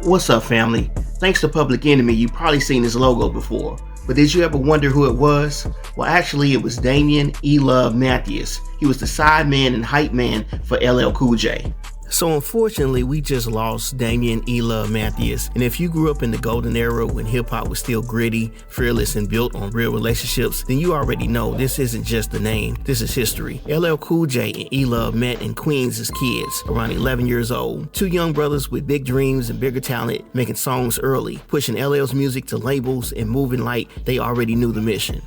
What's up, family? Thanks to Public Enemy, you've probably seen his logo before. But did you ever wonder who it was? Well, actually, it was Damian ELove Matthews. He was the sideman and hype man for LLCoolJ. So unfortunately, we just lost Damian ELove Matthews. And if you grew up in the golden era when hip-hop was still gritty, fearless, and built on real relationships, then you already know this isn't just a name, this is history. LLCoolJ and ELove met in Queens as kids, around 11 years old. Two young brothers with big dreams and bigger talent, making songs early, pushing LL's music to labels and moving like they already knew the mission.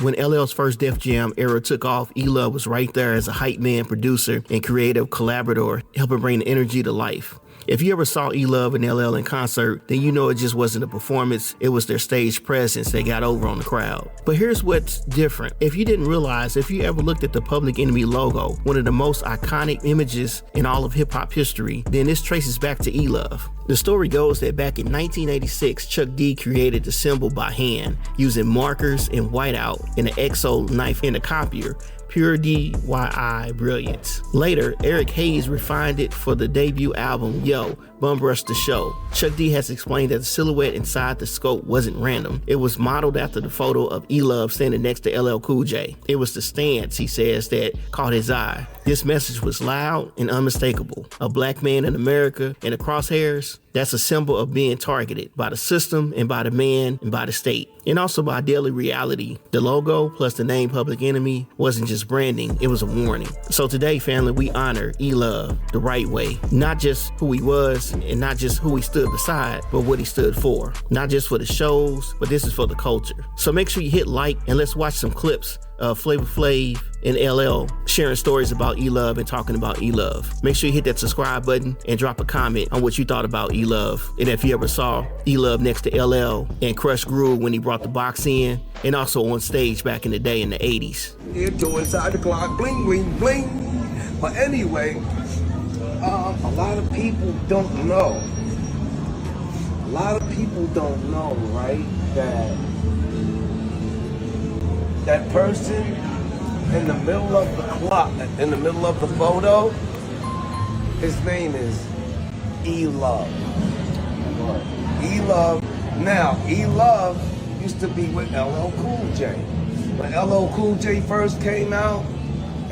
When LL's first Def Jam era took off, ELove was right there as a hype man, producer, and creative collaborator, helping bring the energy to life. If you ever saw ELove and LL in concert, then you know it just wasn't a performance, it was their stage presence they got over on the crowd. But here's what's different. If you didn't realize, if you ever looked at the Public Enemy logo, one of the most iconic images in all of hip-hop history, then this traces back to ELove. The story goes that back in 1986, Chuck D created the symbol by hand, using markers and whiteout and an Exo knife in a copier. Pure DIY brilliance. Later, Eric Hayes refined it for the debut album, Yo, Bum Rush the Show. Chuck D has explained that the silhouette inside the scope wasn't random. It was modeled after the photo of ELove standing next to LLCoolJ. It was the stance, he says, that caught his eye. This message was loud and unmistakable. A black man in America in the crosshairs, that's a symbol of being targeted by the system and by the man and by the state. And also by daily reality. The logo plus the name Public Enemy wasn't just branding, it was a warning. So today, family, we honor ELove the right way. Not just who he was and not just who he stood beside, but what he stood for. Not just for the shows, but this is for the culture. So make sure you hit like and let's watch some clips of Flavor Flav and LL sharing stories about ELove and talking about ELove. Make sure you hit that subscribe button and drop a comment on what you thought about ELove. And if you ever saw ELove next to LL and Crush Groove when he brought the box in, and also on stage back in the day in the 80s. Here to inside the clock, bling, bling, bling. But anyway, a lot of people don't know. A lot of people don't know, right, that person in the middle of the clock, in the middle of the photo, his name is ELove. ELove. Now, ELove used to be with LLCoolJ. When LLCoolJ first came out,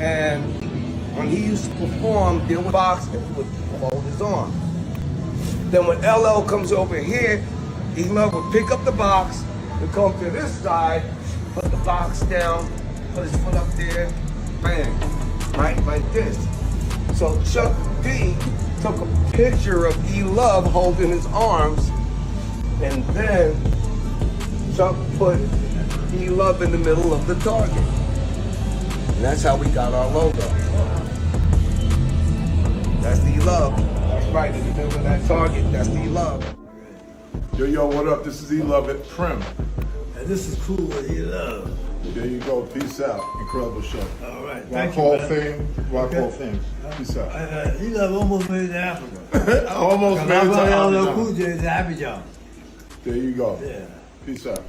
and when he used to perform, there was a box and he would fold his arm. Then when LL comes over here, ELove would pick up the box and come to this side, put the box down, put his foot up there, bang, right, like this. So Chuck D took a picture of ELove holding his arms, and then Chuck put ELove in the middle of the target. And that's how we got our logo. That's the ELove. That's right, in the middle of that target, that's the ELove. Yo, what up? This is ELove at Prim. And this is cool with ELove. There you go. Peace out. Incredible show. All right. Rock Thank Hall you, of man. Fame. Rock Hall of Fame. Peace out. ELove almost made it to Africa. I almost made it to LL Abidjan. Cool J to Abidjan. There you go. Yeah. Peace out.